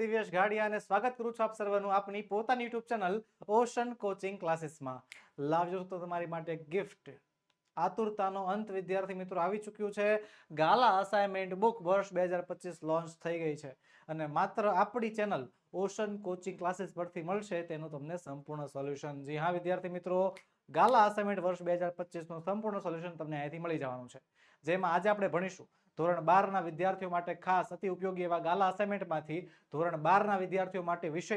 દિવ્યેશ ગાડિયા અને સ્વાગત કરું છું આપ સર્વનું આપની પોતાની યુટ્યુબ ચેનલ ઓશન કોચિંગ ક્લાસીસમાં. લાવ્યો તો તમારી માટે ગિફ્ટ. આતુરતાનો અંત વિદ્યાર્થી મિત્રો આવી ચૂક્યું છે. ગાલા અસાઇનમેન્ટ બુક વર્ષ 2025 લોન્ચ થઈ ગઈ છે અને માત્ર આપણી ચેનલ ઓશન કોચિંગ ક્લાસીસ પરથી મળશે તેનું તમને સંપૂર્ણ સોલ્યુશન. જી હા વિદ્યાર્થી મિત્રો, ગાલા અસાઇનમેન્ટ વર્ષ 2025 નું સંપૂર્ણ સોલ્યુશન તમને અહીંથી મળી જવાનું છે, જેમાં આજે આપણે ભણીશું ધોરણ 12 ના વિદ્યાર્થીઓ માટે ખાસ અતિ ઉપયોગી એવા ગાલા અસાઇનમેન્ટમાંથી ધોરણ 12 ના વિદ્યાર્થીઓ માટે વિષય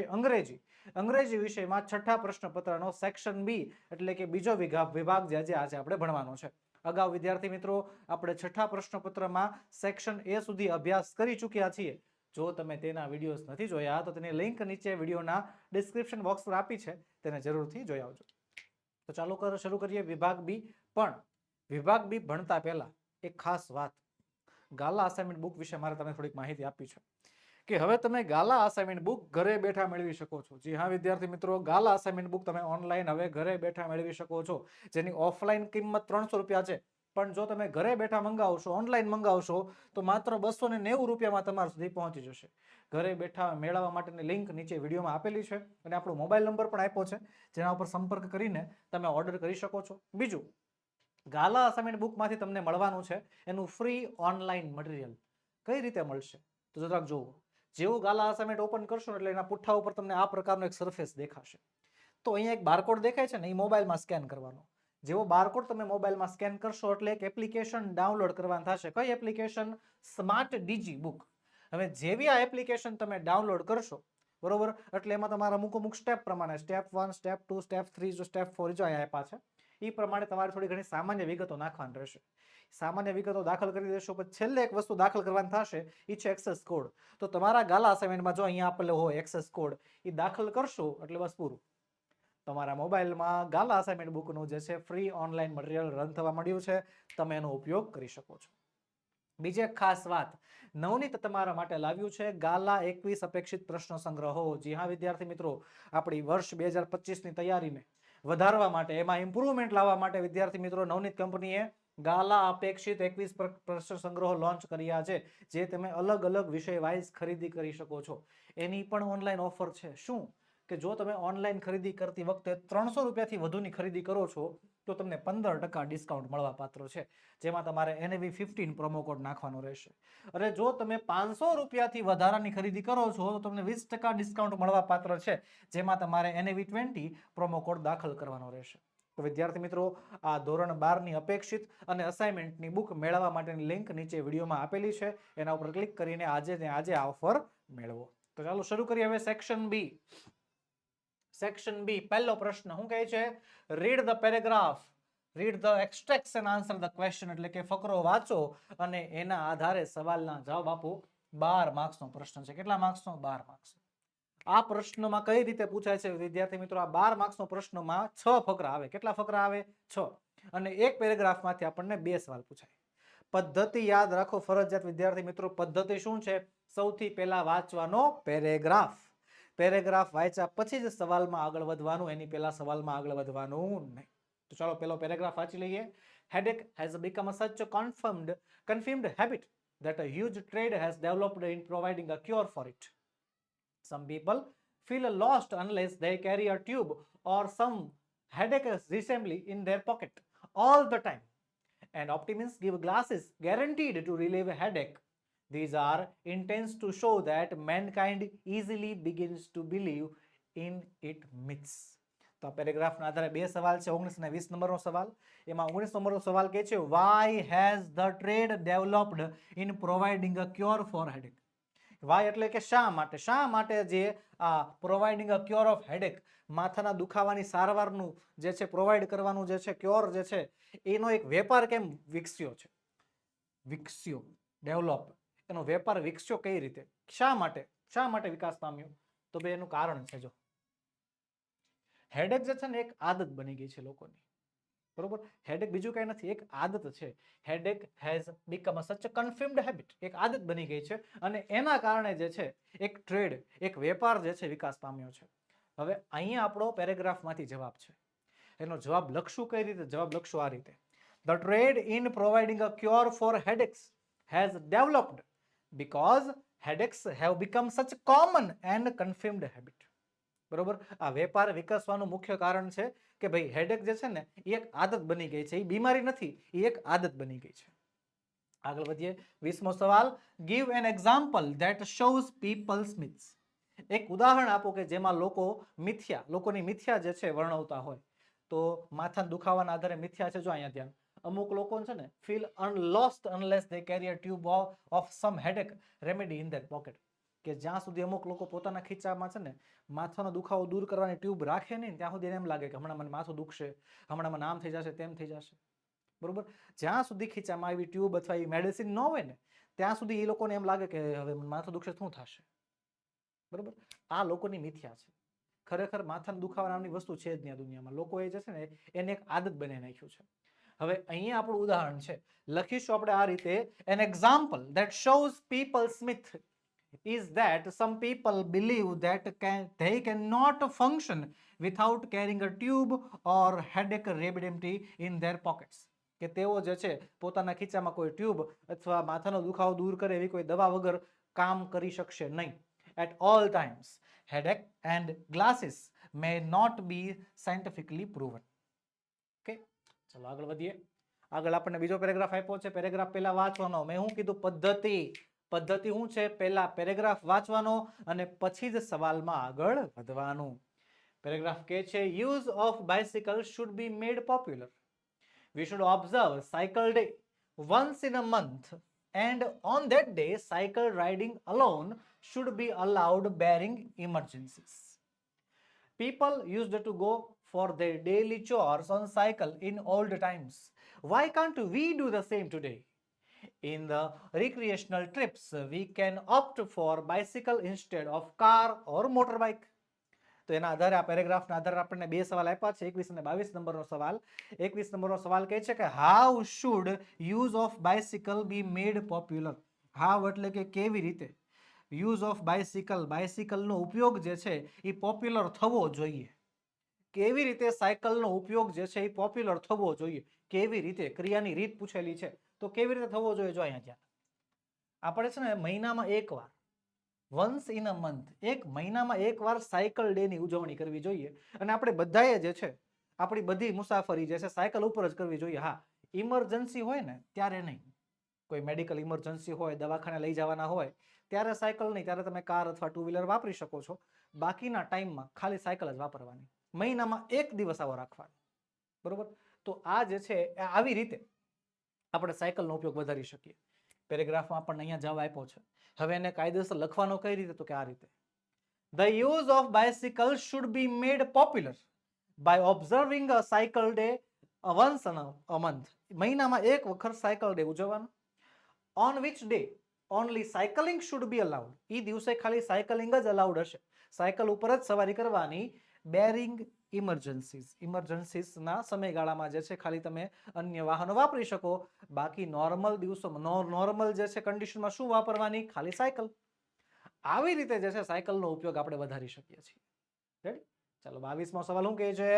અંગ્રેજી વિષયમાં છઠ્ઠા પ્રશ્નપત્રનો સેક્શન બી એટલે કે બીજો વિભાગ જે આજે આપણે ભણવાનો છે. અગાઉ વિદ્યાર્થી મિત્રો આપણે છઠ્ઠા પ્રશ્નપત્રમાં સેક્શન એ સુધી અભ્યાસ કરી ચૂક્યા છીએ. જો તમે તેના વિડીયોઝ નથી જોયા તો તેની લિંક નીચે વિડીયોના ડિસ્ક્રિપ્શન બોક્સ પર આપી છે, તેને જરૂરથી જોઈ આવજો. તો ચાલો શરૂ કરીએ વિભાગ બી. પણ વિભાગ બી ભણતા પહેલા એક ખાસ વાત, ગાલા અસાઇનમેન્ટ બુક વિશે મારે તમને થોડીક માહિતી આપી છે કે હવે તમે ગાલા અસાઇનમેન્ટ બુક ઘરે બેઠા મેળવી શકો છો. જી હા વિદ્યાર્થી મિત્રો, ગાલા અસાઇનમેન્ટ બુક તમે ઓનલાઈન હવે ઘરે બેઠા મેળવી શકો છો, જેની ઓફલાઈન કિંમત 300 રૂપિયા છે. પણ જો તમે ઘરે બેઠા મંગાવશો, ઓનલાઈન મંગાવશો તો માત્ર 290 રૂપિયામાં તમારા સુધી પહોંચી જશે. ઘરે બેઠા મેળવવા માટેની લિંક નીચે વિડીયોમાં આપેલી છે અને આપણો મોબાઈલ નંબર પણ આપ્યો છે, જેના ઉપર સંપર્ક કરીને તમે ઓર્ડર કરી શકો છો. બીજું, ગાલા અસાઇનમેન્ટ બુકમાંથી તમને મળવાનું છે એનું ફ્રી ઓનલાઈન મટીરિયલ. કઈ રીતે મળશે તો જરાક જોવો. જેવું ગાલા અસાઇનમેન્ટ ઓપન કરશો એટલે એના પુઠ્ઠા ઉપર તમને આ પ્રકારનો એક સરફેસ દેખાશે. તો અહીંયા એક બારકોડ દેખાય છે ને, એ મોબાઈલમાં સ્કેન કરવાનો. જેવો બારકોડ તમે મોબાઈલમાં સ્કેન કરશો એટલે એક એપ્લિકેશન ડાઉનલોડ કરવાની થશે. કઈ એપ્લિકેશન? Smart DG book. હવે જેવી આ એપ્લિકેશન તમે ડાઉનલોડ કરશો, બરોબર, એટલે એમાં તમારા અમુક સ્ટેપ પ્રમાણે સ્ટેપ 1, સ્ટેપ 2, સ્ટેપ 3, જો સ્ટેપ 4 જો અહીંયા આપ્યા છે, એ પ્રમાણે તમારે થોડી ઘણી સામાન્ય વિગતો નાખવાની રહેશે. સામાન્ય વિગતો દાખલ કરી દેશો પછી છેલ્લે એક વસ્તુ દાખલ કરવાની થશે, એ છે એક્સેસ કોડ. તો તમારા ગાલા અસાઇનમેન્ટમાં જો અહીંયા આપેલો હોય એક્સેસ કોડ, એ દાખલ કરશો એટલે બસ પૂરું. તમારા મોબાઈલમાં ગાલા અસાઇનમેન્ટ બુકનું જે છે ફ્રી ઓનલાઈન મટીરિયલ રન થવા મળ્યું છે, તમે એનો ઉપયોગ કરી શકો છો. બીજી એક ખાસ વાત, નવનીત તમારા માટે લાવ્યું છે ગાલા 21 અપેક્ષિત પ્રશ્ન સંગ્રહો. જી હા વિદ્યાર્થી મિત્રો, આપણી વર્ષ 2025ની તૈયારીને વધારવા માટે, એમાં ઇમ્પ્રુવમેન્ટ લાવવા માટે વિદ્યાર્થી મિત્રો નવનીત કંપનીએ ગાલા અપેક્ષિત 21 પ્રશ્ન સંગ્રહો લોન્ચ કર્યા છે, જે તમે અલગ અલગ વિષય વાઇઝ ખરીદી કરી શકો છો. એની પણ ઓનલાઈન ઓફર છે. શું કે જો તમે ઓનલાઈન ખરીદી કરતી વખતે 300 રૂપિયાથી વધુની ખરીદી કરો છો તો તમને 15% ડિસ્કાઉન્ટ મળવા પાત્ર છે, જેમાં તમારે NAV15 પ્રોમો કોડ નાખવાનો રહેશે. અને જો તમે 500 રૂપિયાથી વધારાની ખરીદી કરો છો તો તમને 20% ડિસ્કાઉન્ટ મળવા પાત્ર છે, જેમાં તમારે NAV20 પ્રોમો કોડ દાખલ કરવાનો રહેશે. તો વિદ્યાર્થી મિત્રો, આ ધોરણ 12ની અપેક્ષિત અને અસાઇનમેન્ટની બુક મેળવવા માટેની લિંક નીચે વિડીયોમાં આપેલી છે, એના ઉપર ક્લિક કરીને આજે આ ઓફર મેળવો. તો ચાલો શરૂ કરીએ હવે સેક્શન બી. સેક્શન બી, પહેલો પ્રશ્ન શું કહે છે? Read the paragraph, read the extracts and answer the question. એટલે કે ફકરો વાંચો અને એના આધારે સવાલના જવાબ આપો. 12 માર્ક્સનો પ્રશ્ન છે. કેટલા માર્ક્સનો? 12 માર્ક્સ. આ પ્રશ્નમાં કઈ રીતે પૂછાય છે વિદ્યાર્થી મિત્રો? આ 12 માર્ક્સનો પ્રશ્નમાં 6 ફકરા આવે. કેટલા ફકરા આવે? 6. અને એક પેરેગ્રાફમાંથી આપણને 2 સવાલ પૂછાય. પદ્ધતિ યાદ રાખો ફરજિયાત વિદ્યાર્થી મિત્રો. પદ્ધતિ શું છે? સૌથી પહેલા વાંચવાનો પેરેગ્રાફ. પેરેગ્રાફ વાંચ્યા પછી જ સવાલમાં આગળ વધવાનું, એની પહેલા સવાલમાં આગળ વધવાનું નહીં. તો ચાલો પહેલો પેરેગ્રાફ વાંચી લઈએ. Headache has become such a confirmed habit that a huge trade has developed in providing a cure for it. Some people feel lost unless they carry a tube or some headache assembly in their pocket all the time. And optimists give glasses guaranteed to relieve a headache. These are intents to show that mankind easily begins to believe in it myths. તો આ પેરેગ્રાફના આધારે 2 સવાલ છે. 19 અને 20 નંબરનો સવાલ. એમાં 19 નંબરનો સવાલ કહે છે, why has the trade developed in providing a cure for headache? Why એટલે કે શા માટે? શા માટે જે આ providing a cure of headache, માથાના દુખાવાની સારવારનું જે છે પ્રોવાઈડ કરવાનું જે છે ક્યોર જે છે, એનો એક વેપાર કેમ વિકસ્યો છે? વિકસ્યો, ડેવલપ, એનો વેપાર વિકસ્યો કઈ રીતે? શા માટે વિકાસ પામ્યો? તો બે એનું કારણ છે. જો હેડેક જે છે ને એક આદત બની ગઈ છે લોકોની, બરોબર? હેડેક બીજું કઈ નથી, એક આદત છે. હેડેક હેઝ બીકમ સચ અ કન્ફર્મ્ડ હેબિટ, એક આદત બની ગઈ છે અને એના કારણે જે છે એક ટ્રેડ, એક વેપાર જે છે વિકાસ પામ્યો છે. હવે અહીંયા આપણો પેરેગ્રાફમાંથી જવાબ છે. એનો જવાબ લખશું કઈ રીતે? જવાબ લખશું આ રીતે. The trade in providing a cure for headaches has developed because headaches have become such common and confirmed habit. બરોબર, આ વેપાર વિકસવાનું મુખ્ય કારણ છે કે ભાઈ હેડેક જે છે ને એ એક આદત બની ગઈ છે, એ બીમારી નથી, એ એક આદત બની ગઈ છે. આગળ વધીએ. 20મો સવાલ, give an example that shows people's myths. એક ઉદાહરણ આપો કે જેમાં લોકોની મિથ્યા જે છે વર્ણવતા હોય. તો માથા દુખાવાના આધારે મિથ્યા છે, જો અહીંયા ધ્યાન. અમુક લોકો છે ને feel lost unless they carry a tube of some headache remedy in their pocket. કે જ્યાં સુધી અમુક લોકો પોતાના ખીચામાં છે ને માથાનો દુખાવો દૂર કરવાની ટ્યુબ રાખે નહીં ત્યાં સુધી એમ લાગે કે હમણાં મને માથું દુખશે, હમણાં મને આમ થઈ જશે, તેમ થઈ જશે. બરોબર, જ્યાં સુધી ખીચામાં આવી ટ્યુબ અથવા એ મેડિસિન ન હોય ને ત્યાં સુધી એ લોકોને એમ લાગે કે હવે માથું દુખશે, શું થશે. બરોબર, આ લોકોની મિથ્યા છે. ખરેખર માથાનો દુખાવા નામની વસ્તુ છે જ નહીં આ દુનિયામાં. લોકોએ જે છે ને એને એક આદત બનાવી નાખ્યું છે. હવે અહીંયા આપણું ઉદાહરણ છે, લખીશું આપણે આ રીતે, an example that shows people's myth is that some people believe that they cannot function without carrying a tube or headache remedy in their pockets. કે તેઓ જે છે પોતાના ખીચામાં કોઈ ટ્યુબ અથવા માથાનો દુખાવો દૂર કરે એવી કોઈ દવા વગર કામ કરી શકશે નહીં. At all times, headache and glasses may not be scientifically proven. Okay, ચલો આગળ વધીએ. આગળ આપણને બીજો પેરેગ્રાફ આપ્યો છે. પેરેગ્રાફ પહેલા વાંચવાનો. મેં શું કીધું? પદ્ધતિ શું છે? પહેલા પેરેગ્રાફ વાંચવાનો અને પછી જ સવાલમાં આગળ વધવાનું. પેરેગ્રાફ કહે છે, use of bicycle should be made popular. We should observe cycle day once in a month, and on that day cycle riding alone should be allowed barring emergencies. People used to go for their daily chores on cycle in old times. Why can't we do the same today? In the recreational trips, we can opt for bicycle instead of car or motorbike. તો એના આધારે આ પેરેગ્રાફના આધારે આપણને બે સવાલ આપ્યા છે, 21 અને 22 નંબરનો સવાલ. 21 નંબરનો સવાલ કહે છે કે how should use of bicycle be made popular. How એટલે કે કેવી રીતે યુઝ ઓફ બાયસિકલનો ઉપયોગ જે છે એ પોપ્યુલર થવો જોઈએ. કેવી રીતે સાયકલનો ઉપયોગ જે છે એ પોપ્યુલર થવો જોઈએ, કેવી રીતે, ક્રિયાની રીત પૂછેલી છે. તો કેવી રીતે થવો જોઈએ? જો અહીંયા ધ્યાન. આપણે છે ને મહિનામાં એકવાર, વન્સ ઇન અ મંથ, એક મહિનામાં એકવાર સાયકલ ડે ની ઉજવણી કરવી જોઈએ. અને આપણે બધાએ જે છે આપણી બધી મુસાફરી જે છે સાયકલ ઉપર જ કરવી જોઈએ. હા, ઇમરજન્સી હોય ને ત્યારે નહીં. કોઈ મેડિકલ ઇમરજન્સી હોય, દવાખાને લઈ જવાના હોય ત્યારે સાયકલ નહીં, ત્યારે તમે કાર અથવા ટુ વ્હીલર વાપરી શકો છો. બાકીના ટાઈમમાં ખાલી સાયકલ જ વાપરવાની. મહિનામાં એક દિવસ આવો રાખવાનો. બરોબર, તો આ જે છે આવી રીતે આપણે સાયકલનો ઉપયોગ વધારી શકીએ. પેરેગ્રાફમાં આપણને અહીંયા જવાબ આપ્યો છે. હવે એને કાયદેસર લખવાનો કઈ રીતે? તો કે આ રીતે. The use of bicycle should be made popular by observing a cycle day once a month. મહિનામાં એક વખત સાયકલ ડે ઉજવવાનો. On which day only cycling should be allowed. એ દિવસે ખાલી સાયકલિંગ જ અલાઉડ હશે. સાયકલ ઉપર જ સવારી કરવાની. બેરિંગ ઇમરજન્સીસના સમયગાળામાં જે છે ખાલી તમે અન્ય વાહનો વાપરી શકો. બાકી નોર્મલ દિવસોમાં નોર્મલ જે છે કન્ડિશનમાં શું વાપરવાની? ખાલી સાયકલ. આવી રીતે જે છે સાયકલનો ઉપયોગ આપણે વધારી શકીએ છીએ. રેડી? ચાલો 22મો સવાલ શું કહે છે?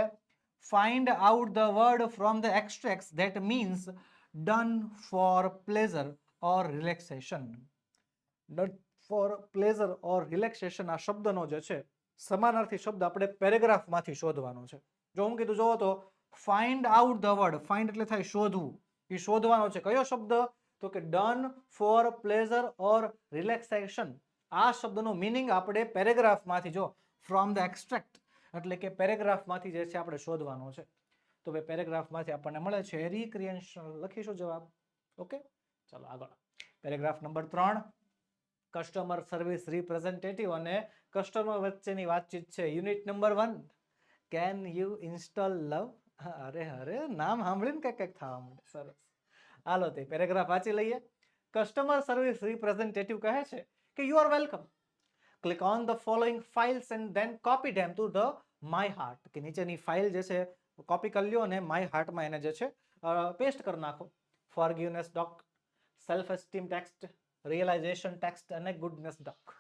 Find out the word from the extracts that means done for pleasure or relaxation. Done for pleasure or relaxation આ શબ્દનો જે છે સમાનાર્થી શબ્દ આપણે પેરેગ્રાફમાંથી શોધવાનો છે. જો હું કીધું જોવો તો find out the word, find એટલે થાય શોધવું, એ શોધવાનો છે. કયો શબ્દ? તો કે done for pleasure or relaxation. આ શબ્દનો મિનિંગ આપણે પેરેગ્રાફમાંથી, જો ફ્રોમ ધ એક્સ્ટ્રેક્ટ એટલે કે પેરેગ્રાફમાંથી જે છે આપણે શોધવાનો છે. તો ભાઈ પેરેગ્રાફમાંથી આપણને મળે છે રિક્રિએશનલ. લખીશું જવાબ. ઓકે, ચાલો આગળ. Paragraph number 3, customer service representative અને કસ્ટમર વચ્ચેની વાતચીત છે. Unit number 1, can you install love. અરે નામ સાંભળીને કંઈક થવા માંડે. સરસ. હાલો તે પેરેગ્રાફ વાંચી લઈએ. કસ્ટમર સર્વિસ રિપ્રેઝેન્ટેટિવ કહે છે કે you are welcome. Click on the following files and then copy them to the my heart. કે નીચેની ફાઇલ જે છે કોપી કરી લ્યો અને માય હાર્ટમાં એને જે છે પેસ્ટ કરી નાખો. ફોરગિવનેસ doc, self esteem text, realization text and a goodness doc.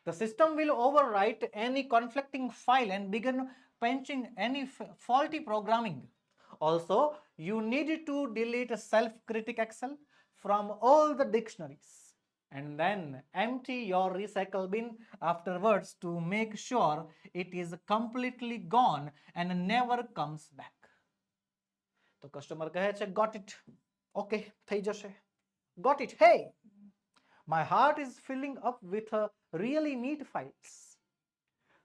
The system will overwrite any conflicting file and begin patching any faulty programming. Also, you need to delete self-critic Excel from all the dictionaries. and then empty your recycle bin afterwards to make sure it is completely gone and never comes back. તો customer કહે છે got it, okay થઈ જશે. got it, hey, my heart is filling up with really neat files.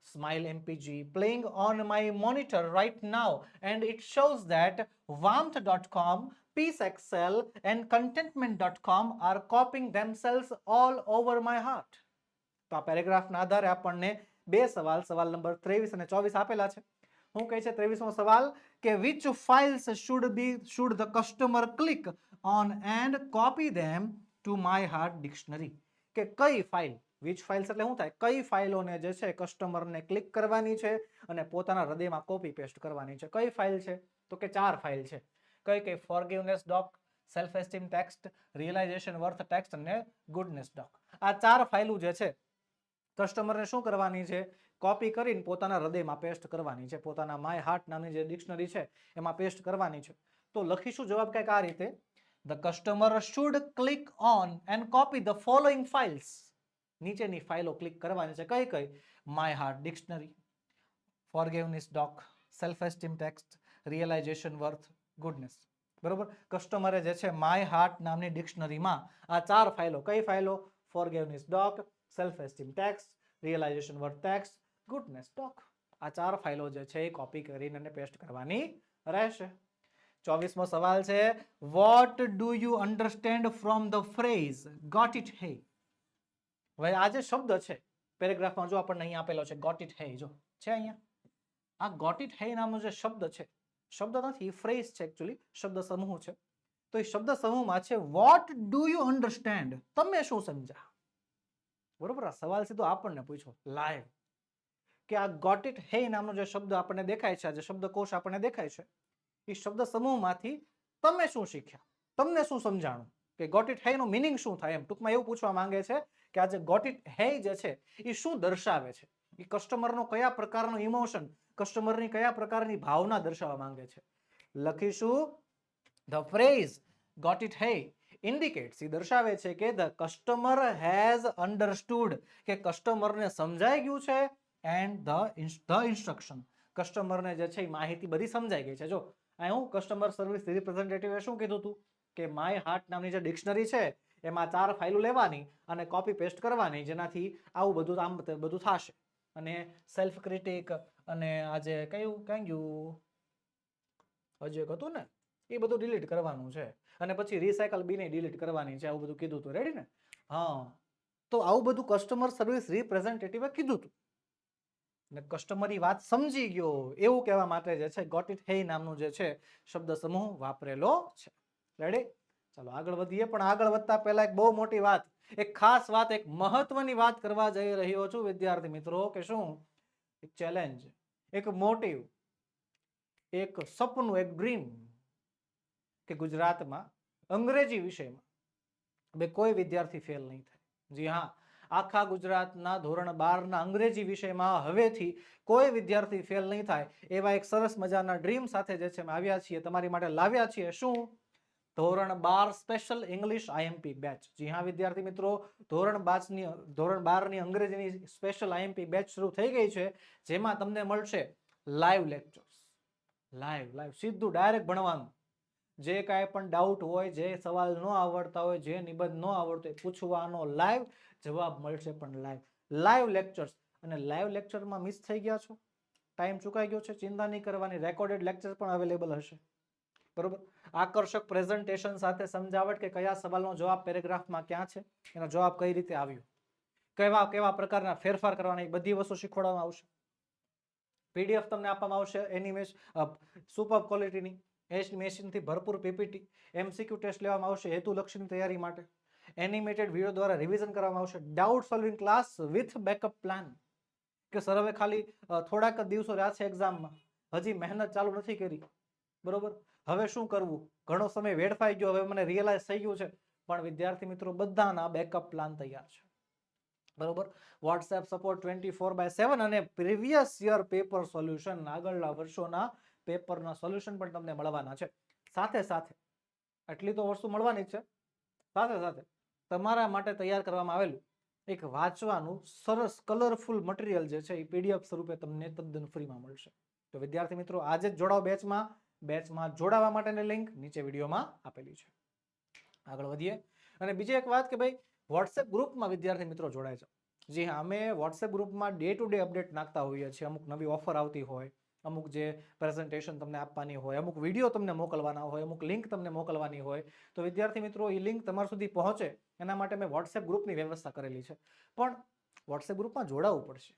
Smile MPG playing on my monitor right now, and it shows that warmth.com, Peace Excel, and contentment.com are copying themselves all over my heart. તો આ પેરેગ્રાફના આધારે આપણને બે સવાલ, સવાલ number 23 અને 24 આપેલા છે. હું કહે છે 23મો સવાલ કે which files should the customer click on and copy them to my heart dictionary. કે કઈ ફાઇલ, which files એટલે શું થાય, કઈ ફાઇલોને જે છે કસ્ટમરને ક્લિક કરવાની છે અને પોતાના હૃદયમાં કોપી પેસ્ટ કરવાની છે. કઈ ફાઇલ છે તો કે 4 ફાઇલ છે. કઈ forgiveness doc, self esteem text, realization worth text અને goodness doc. આ 4 ફાઇલો જે છે કસ્ટમરને શું કરવાની છે, કોપી કરીને પોતાના હૃદયમાં પેસ્ટ કરવાની છે, પોતાના માય હાર્ટ નામની જે ડિક્શનરી છે એમાં પેસ્ટ કરવાની છે. તો લખીશું જવાબ કંઈક આ રીતે, the customer should click on and copy the following files. નીચેની ફાઇલો ક્લિક કરવાની છે. કઈ કઈ? My heart dictionary, forgiveness doc, self esteem text, realisation worth, goodness. બરોબર. કસ્ટમરે જે છે માય હાર્ટ નામની ડિક્શનરીમાં આ 4 ફાઇલો, કઈ ફાઇલો? Forgiveness doc, self esteem text, realisation worth text, goodness doc. આ 4 ફાઇલો જે છે એ કોપી કરીને અને પેસ્ટ કરવાની રહેશે. 24મો સવાલ છે what do you understand from the phrase got it hey. હવે આ જે શબ્દ છે પેરેગ્રાફમાં જો આપણને અહીંયા આપેલો છે got it hey, જો છે અહીંયા આ got it hey નામનો જે શબ્દ છે, શબ્દ નથી, ફ્રેઝ છે એકચ્યુઅલી, શબ્દ સમૂહ છે. તો એ શબ્દ સમૂહમાં છે what do you understand, તમે શું સમજ્યા. બરોબર. આ સવાલ સીધો આપણને પૂછ્યો લાઈવ કે આ got it hey નામનો જે શબ્દ આપણને દેખાય છે, આ જે શબ્દકોશ આપણને દેખાય છે, એ શબ્દ સમૂહમાંથી તમે શું શીખ્યા, તમને શું સમજાણું, કે got it hey નો મીનિંગ શું થાય, એમ ટૂંકમાં એવું પૂછવા માંગે છે કે આ જે got it hey જે છે એ શું દર્શાવે છે, એ કસ્ટમરનો કયા પ્રકારનો ઇમોશન, કસ્ટમરની કયા પ્રકારની ભાવના દર્શાવવા માંગે છે. લખીશું the phrase got it hey indicates, એ દર્શાવે છે કે the customer has understood, કે કસ્ટમરને સમજાઈ ગયું છે, and the instruction, કસ્ટમરને જે છે એ માહિતી બધી સમજાઈ ગઈ છે. જો આ હું કસ્ટમર સર્વિસ રિપ્રેઝેન્ટેટિવે શું કીધું હતું કે માય હાર્ટ નામની જે ડિક્શનરી છે એમાં 4 ફાઇલો લેવાની અને કોપી પેસ્ટ કરવાની, જેનાથી આવું બધું આમ બધું થશે. અને સેલ્ફ ક્રિટિક અને આજે કયું ગયું હજી એક હતું ને, એ બધું ડિલીટ કરવાનું છે, અને પછી રિસાયકલ બીને ડિલીટ કરવાની છે, આવું બધું કીધું હતું. રેડી ને? હા. તો આવું બધું કસ્ટમર સર્વિસ રિપ્રેઝેન્ટેટિવે કીધું હતું ને કસ્ટમર ઈ વાત સમજી ગયો એવું કહેવા માટે જે છે ગોટ ઇટ હે નામનું જે છે શબ્દ સમૂહ વાપરેલો છે. રેડી? ચાલો આગળ વધીએ, પણ આગળ વધતા પહેલા એક બહુ મોટી વાત, એક ખાસ વાત, એક મહત્વની વાત કરવા જઈ રહ્યો છું વિદ્યાર્થી મિત્રો, કે શું? એક ચેલેન્જ, એક મોટિવ, એક સપનું, એક ડ્રીમ, કે ગુજરાતમાં અંગ્રેજી વિષયમાં બે કોઈ વિદ્યાર્થી ફેલ નહીં થાય. જી હા, આખા ગુજરાતના ધોરણ 12 ના અંગ્રેજી વિષયમાં હવેથી કોઈ વિદ્યાર્થી ફેલ નહીં થાય એવા એક સરસ મજાના ડ્રીમ સાથે જે છે અમે આવ્યા છીએ, તમારી માટે લાવ્યા છીએ. શું? ધોરણ 12 સ્પેશિયલ ઇંગ્લિશ આઈએમપી બેચ. જી હા વિદ્યાર્થી મિત્રો, ધોરણ 12 ની અંગ્રેજીની સ્પેશિયલ આઈએમપી બેચ શરૂ થઈ ગઈ છે, જેમાં તમને મળશે લાઈવ લેક્ચર્સ, લાઈવ સીધું ડાયરેક્ટ ભણવાનું. જે કાંઈ પણ ડાઉટ હોય, જે સવાલ ન આવડતા હોય, જે નિબંધ ન આવડતો હોય, પૂછવાનો લાઈવ, જવાબ મળશે પણ લાઈવ લેક્ચર્સ. અને લાઈવ લેક્ચરમાં મિસ થઈ ગયા છો, ટાઈમ ચૂકાઈ ગયો છે, ચિંતા નહીં કરવાની, રેકોર્ડેડ લેક્ચર પણ અવેલેબલ હશે. બરોબર. આકર્ષક પ્રેઝન્ટેશન સાથે સમજાવટ કે કયા સવાલનો જવાબ પેરેગ્રાફમાં ક્યાં છે, એનો જવાબ કઈ રીતે આવ્યો, કેવા પ્રકારના ફેરફાર કરવાના, એ બધી વસ્તુ શીખવાડવામાં આવશે. પીડીએફ તમને આપવામાં આવશે એનિમેશન સુપર ક્વોલિટીની, એનિમેશનથી ભરપૂર પીપીટી, એમસીક્યુ ટેસ્ટ લેવામાં આવશે હેતુલક્ષીની તૈયારી માટે, એનિમેટેડ વિડીયો દ્વારા રિવિઝન કરવામાં આવશે, doubt solving class with backup plan. કે સર હવે ખાલી થોડાક જ દિવસો રહ્યા છે એક્ઝામમાં, હજી મહેનત ચાલુ નથી કરી, બરોબર, હવે શું કરવું, ઘણો સમય વેડફાઈ ગયો, હવે મને રિયલાઇઝ થઈ ગયું છે, પણ વિદ્યાર્થી મિત્રો બધાના બેકઅપ પ્લાન તૈયાર છે. બરોબર. વોટ્સએપ સપોર્ટ 24/7 અને પ્રીવિયસ યર પેપર સોલ્યુશન, આગળના વર્ષોના પેપરના સોલ્યુશન પણ તમને મળવાના છે. સાથે આટલી તો વસ્તુ મળવાની જ છે, સાથે તમારા માટે તૈયાર કરવામાં આવેલું એક વાંચવાનું સરસ કલરફુલ મટીરિયલ જે છે એ પીડીએફ સ્વરૂપે તમને તદ્દન ફ્રીમાં મળશે. તો વિદ્યાર્થી મિત્રો આજે જ જોડાઓ બેચમાં જોડાવા માટેની લિંક નીચે વિડીયોમાં આપેલી છે. આગળ વધીએ. અને બીજી એક વાત કે ભાઈ વોટ્સએપ ગ્રુપમાં વિદ્યાર્થી મિત્રો જોડાય છે. જી હા, અમે વોટ્સએપ ગ્રુપમાં ડે ટુ ડે અપડેટ નાખતા હોઈએ છીએ. અમુક નવી ઓફર આવતી હોય, અમુક જે પ્રેઝન્ટેશન તમને આપવાની હોય, અમુક વિડીયો તમને મોકલવાના હોય, અમુક લિંક તમને મોકલવાની હોય, તો વિદ્યાર્થી મિત્રો એ લિંક તમારા સુધી પહોંચે એના માટે મેં વોટ્સએપ ગ્રુપની વ્યવસ્થા કરેલી છે. પણ વોટ્સએપ ગ્રુપમાં જોડાવવું પડશે.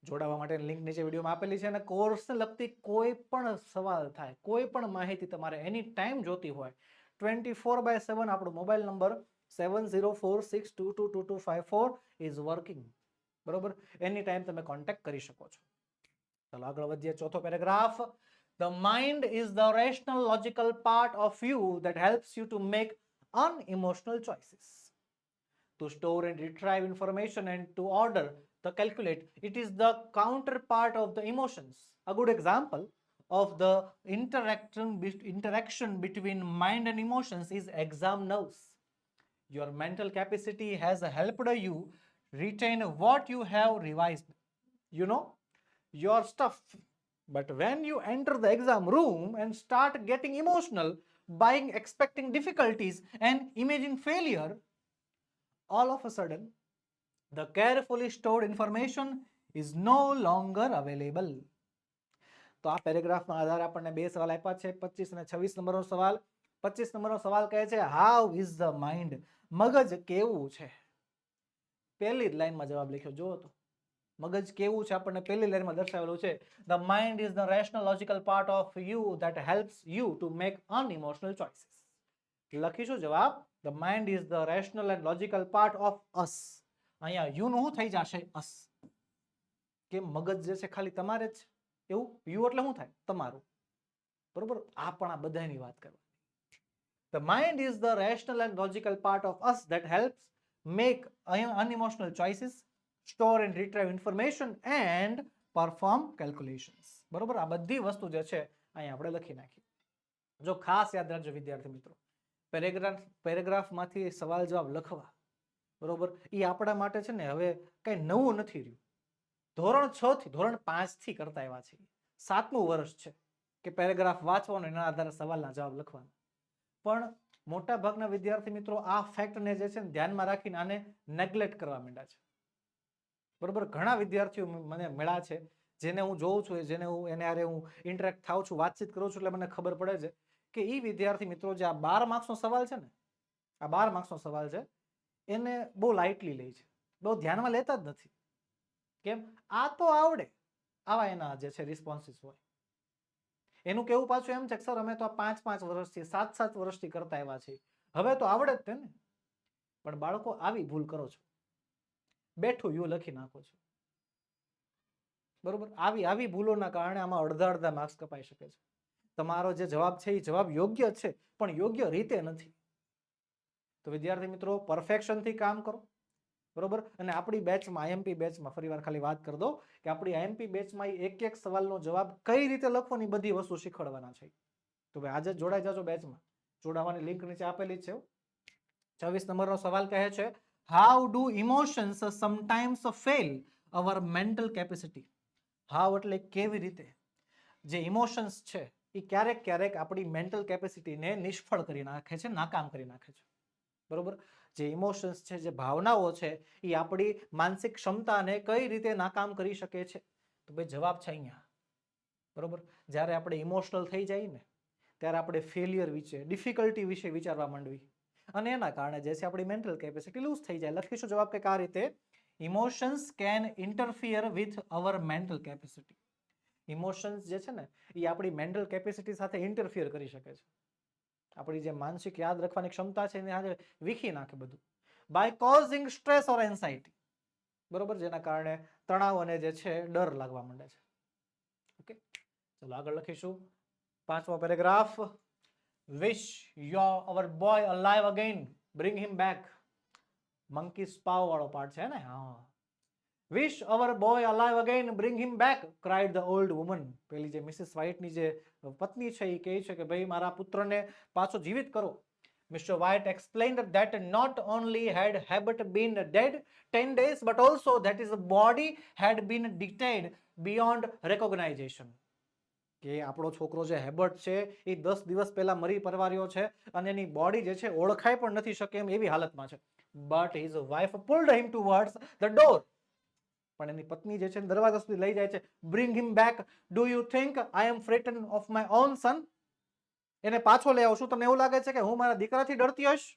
જોડાવા માટેની લિંક નીચે વિડીયોમાં આપેલી છે. અને કોર્સને લગતી કોઈ પણ સવાલ થાય, કોઈ પણ માહિતી તમારે એની ટાઈમ જોતી હોય, 24/7 આપણો મોબાઈલ નંબર 7046222254 ઇઝ વર્કિંગ. બરોબર, એની ટાઈમ તમે કોન્ટેક્ટ કરી શકો છો. ચાલો આગળ વધીએ. ચોથો paragraph. The mind is the rational logical part of you that helps you to make unemotional choices. To store and retrieve information and to order the calculate. It is the counterpart of the emotions. A good example of the interaction between mind and emotions is exam nerves. Your mental capacity has helped you retain what you have revised. You know your stuff. But when you enter the exam room and start getting emotional, buying, expecting difficulties, and imagining failure, all of a sudden, the carefully stored information is no longer available. તો આ પેરેગ્રાફના આધારે આપણને બે સવાલ આપ્યા છે, 25 અને 26 નંબરનો સવાલ. 25 નંબરનો સવાલ કહે છે હાઉ ઇઝ ધ માઇન્ડ, મગજ કેવું છે. પહેલી જ લાઈનમાં જવાબ લખ્યો, જુઓ તો મગજ કેવું છે આપણને પહેલી લાઈનમાં દર્શાવેલું છે. The mind is the rational logical part of you that helps you to make unemotional choices. લખીશું જવાબ, the mind is the rational and logical part of us. અહીંયા યુ નું શું થઈ જશે, અસ. કે મગજ જે છે ખાલી તમારે જ એવું, યુ એટલે શું થાય, તમારું. બરોબર, આ પણ આ બધાની વાત કરવાની. The mind is the rational and logical part of us that helps make unemotional choices, store and retrieve information and perform calculations. બરોબર, આ બધી વસ્તુ જે છે અહીંયા આપણે લખી નાખી. જો ખાસ યાદ રાખજો વિદ્યાર્થી મિત્રો, પેરેગ્રાફમાંથી સવાલ જવાબ લખવા, બરોબર, એ આપણા માટે છે ને હવે કઈ નવું નથી રહ્યું. ધોરણ 6 થી ધોરણ 5 થી કરતા આવ્યા છે. 7મું વર્ષ છે કે પેરેગ્રાફ વાંચવાનો એના આધારે સવાલના જવાબ લખવાના. પણ મોટા ભાગના વિદ્યાર્થી મિત્રો આ ફેક્ટને જે છે ને ધ્યાનમાં રાખીને આને નેગ્લેક્ટ કરવા માંડ્યા છે. બરોબર, ઘણા વિદ્યાર્થીઓ મને મળ્યા છે જેને હું જોઉં છું, જેને હું એને હારે હું ઇન્ટરેક્ટ થાઉં છું, વાતચીત કરું છું, એટલે મને ખબર પડે છે કે એ વિદ્યાર્થી મિત્રો જે આ 12 માર્ક્સનો સવાલ છે ને, આ 12 માર્ક્સનો સવાલ છે, એને બહુ લાઇટલી લે છે, બહુ ધ્યાનમાં લેતા જ નથી. કેમ? આ તો આવડે, આવા એના જે છે રિસ્પોન્સીસ હોય. એનું કેવું પાછું એમ છે કે સર અમે તો 5-5 વર્ષથી 7-7 વર્ષથી કરતા આવ્યા છીએ, હવે તો આવડે જ તે ને. પણ બાળકો આવી ભૂલ કરો છો, બેઠું યુ લખી નાખો છો. બરોબર, આવી ભૂલોના કારણે આમાં અડધા માર્ક્સ કપાઈ શકે છે. તમારો જે જવાબ છે એ જવાબ યોગ્ય છે પણ યોગ્ય રીતે નથી. તો વિદ્યાર્થી મિત્રો પરફેક્શનથી કામ કરો. બરોબર, અને આપણી બેચમાં આઈએમપી બેચમાં ફરીવાર ખાલી વાત કરી દો કે આપણી આઈએમપી બેચમાં એક સવાલનો જવાબ કઈ રીતે લખવાની બધી વસ્તુ શીખવાડવાના છે. તો ભાઈ આજે જોડાઈ જાજો બેચમાં. જોડાવાની લિંક નીચે આપેલી છે. 26 નંબરનો સવાલ કહે છે how do emotions sometimes fail our mental capacity. How એટલે કેવી રીતે જે ઇમોશન્સ છે એ ક્યારેક આપણી મેન્ટલ કેપેસિટીને નિષ્ફળ કરી નાખે છે, નાકામ કરી નાખે છે. બરોબર, જે ઇમોશન્સ છે, જે ભાવનાઓ છે, એ આપણી માનસિક ક્ષમતાને કઈ રીતે નાકામ કરી શકે છે. તો ભાઈ જવાબ છે અહીંયા. બરોબર, જ્યારે આપણે ઇમોશનલ થઈ જઈએ ને ત્યારે આપણે ફેલિયર વિશે, ડિફિકલ્ટી વિશે વિચારવા માંડવી અને એના કારણે જે છે આપણી મેન્ટલ કેપેસિટી લૂઝ થઈ જાય. લખીશું જવાબ કંઈક આ રીતે, emotions can interfere with our mental capacity. Emotions જે છે ને એ આપણી મેન્ટલ કેપેસિટી સાથે ઇન્ટરફિયર કરી શકે છે. આપણી જે માનસિક યાદ રાખવાની ક્ષમતા છે એને આજે વીખી નાખે બધું. By causing stress or anxiety. બરોબર, જેના કારણે તણાવ અને જે છે ડર લાગવા માંડે છે. ઓકે, ચલો આગળ લખીશું. 5મો paragraph. Wish our boy alive again, bring him back. Monkey's paw વાળો પાર્ટ છે ને, હા. Wish our boy alive again, bring him back, cried the old woman. પેલી જે મિસિસ વ્હાઇટની જે પત્ની છે એ કહે છે કે ભાઈ મારા પુત્રને પાછો જીવિત કરો. Mr. White explained that not only had Herbert been dead 10 days, but also that his body had been decayed beyond recognition. કે આપણો છોકરો જે હેબર્ટ છે એ 10 દિવસ પહેલા મરી પરવાર્યો છે અને એની બોડી જે છે ઓળખાઈ પણ નથી શકે એમ એવી હાલતમાં છે. But his wife pulled him towards the door. પણ એની પત્ની જે છે દરવાજા સુધી લઈ જાય છે. Bring him back. Do you think I am frightened of my own son? એને પાછો લઈ આવું. શું તમને એવું લાગે છે કે હું મારા દીકરાથી ડરતી હોઈશ?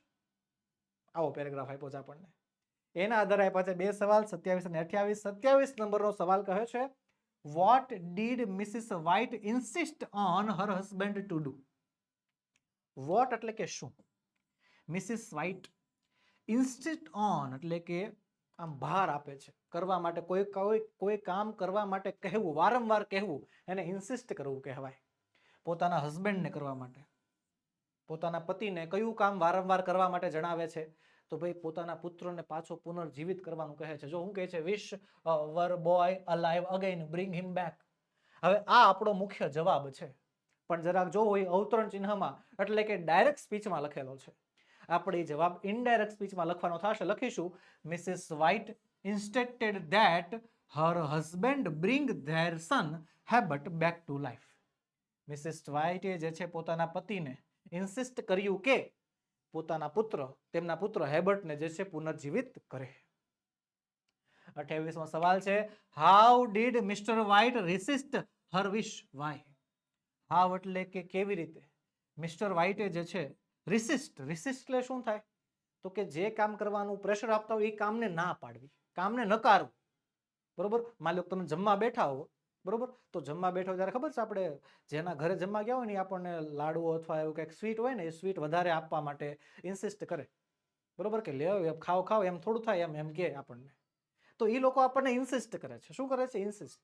આવો પેરેગ્રાફ આપ્યો છે આપણને. એના આધારે આપ્યા છે બે સવાલ, 27 અને 28. 27 નંબરનો સવાલ કહે છે, what did Mrs White insist on her husband to do? What એટલે કે શું? મિસિસ વ્હાઇટ ઇન્સિસ્ટ ઓન એટલે કે આમ ભાર આપે છે કરવા માટે, કોઈ કામ કરવા માટે કહેવું, વારંવાર કહેવું, એને ઇન્સિસ્ટ કરવું કહેવાય. પોતાના હસબન્ડને કરવા માટે, પોતાના પતિને કયું કામ વારંવાર કરવા માટે જણાવે છે? તો ભાઈ પોતાના પુત્રને પાછો પુનર્જીવિત કરવાનું કહે છે. જો હું કહે છે wish our boy alive again, bring him back. હવે આ આપણો મુખ્ય જવાબ છે, પણ જરાક જો હોય અવતરણ ચિહ્નમાં એટલે કે ડાયરેક્ટ સ્પીચમાં લખેલો છે. આપણે જવાબ ઇનડાયરેક્ટ સ્પીચમાં લખવાનો થશે. લખીશું Mrs White insisted that her husband bring their son Herbert back to life. Mrs વ્હાઇટે જે છે પોતાના પતિને ઇન્સિસ્ટ કર્યું કે પોતાના પુત્ર, તેમના પુત્ર હેબર્ટને જે છે પુનર્જીવિત કરે. 28મો સવાલ છે, how did Mr White resist her wish? Why? How એટલે કે કેવી રીતે મિસ્ટર વ્હાઇટે જે છે રેસિસ્ટ એટલે શું થાય? તો કે જે કામ કરવાનું પ્રેશર આપતા હોય એ કામને ના પાડવી, કામને નકારવું. બરોબર? માની લો તમે જમવા બેઠા હો, બરોબર, તો જમવા બેઠો ત્યારે ખબર છે આપણે જેના ઘરે જમવા ગયા હોય ને આપણને લાડવો અથવા એવું કંઈક સ્વીટ હોય ને એ સ્વીટ વધારે આપવા માટે ઇન્સિસ્ટ કરે. બરોબર? કે લે ખાવ એમ થોડું થાય, એમ કે આપણને. તો એ લોકો આપણને ઇન્સિસ્ટ કરે છે. શું કરે છે? ઇન્સિસ્ટ.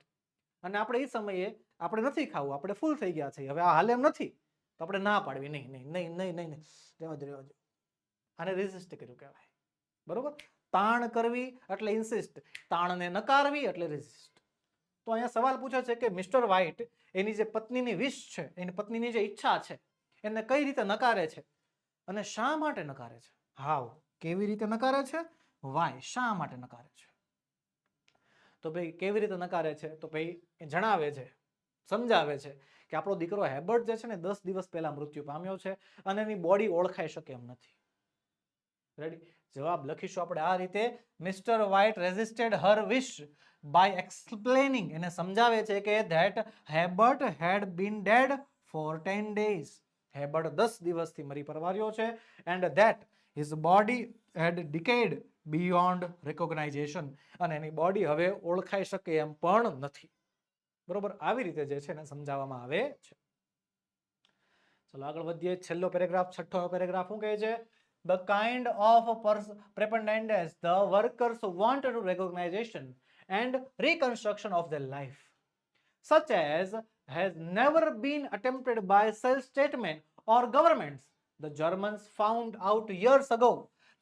અને આપણે એ સમયે આપણે નથી ખાવું, આપણે ફૂલ થઈ ગયા છે, હવે આ હાલ એમ નથી, તો આપણે ના પાડવી, નહીં, રહેવા દો. આને રેસિસ્ટ કર્યું કહેવાય. બરોબર? તાણ કરવી એટલે ઇન્સિસ્ટ, તાણને નકારવી એટલે રેસિસ્ટ. તો અહીંયા સવાલ પૂછે છે કે મિસ્ટર વ્હાઇટ એની જે પત્નીની વિશ છે, એની પત્નીની જે ઈચ્છા છે, એને કઈ રીતે નકારે છે અને શા માટે નકારે છે? હાઉ, કેવી રીતે નકારે છે? વાય, શા માટે નકારે છે? તો ભાઈ કેવી રીતે નકારે છે? તો ભાઈ એ જણાવે છે, સમજાવે છે કે આપણો દીકરો હેબર્ટ જે છે ને 10 દિવસ પહેલા મૃત્યુ પામ્યો છે અને એની બોડી ઓળખાઈ શકે એમ નથી. રેડી? જવાબ લખીશું આપણે આ રીતે, Mr White resisted her wish by explaining. એને સમજાવે છે કે that Herbert had been dead for 10 days. Herbert 10 દિવસથી મરી પરવાર્યો છે. And that his body had decayed beyond recognition. અને એની બોડી હવે ઓળખાઈ શકે એમ પણ નથી. બરોબર? આવી રીતે જે છે એને સમજાવવામાં આવે છે. ચલો આગળ વધીએ. છેલ્લો પેરેગ્રાફ, 6થો પેરેગ્રાફ શું કહે છે? The kind of preponderance the workers want to recognition and reconstruction of their life, such as has never been attempted by self-statesmen or governments. The Germans found out years ago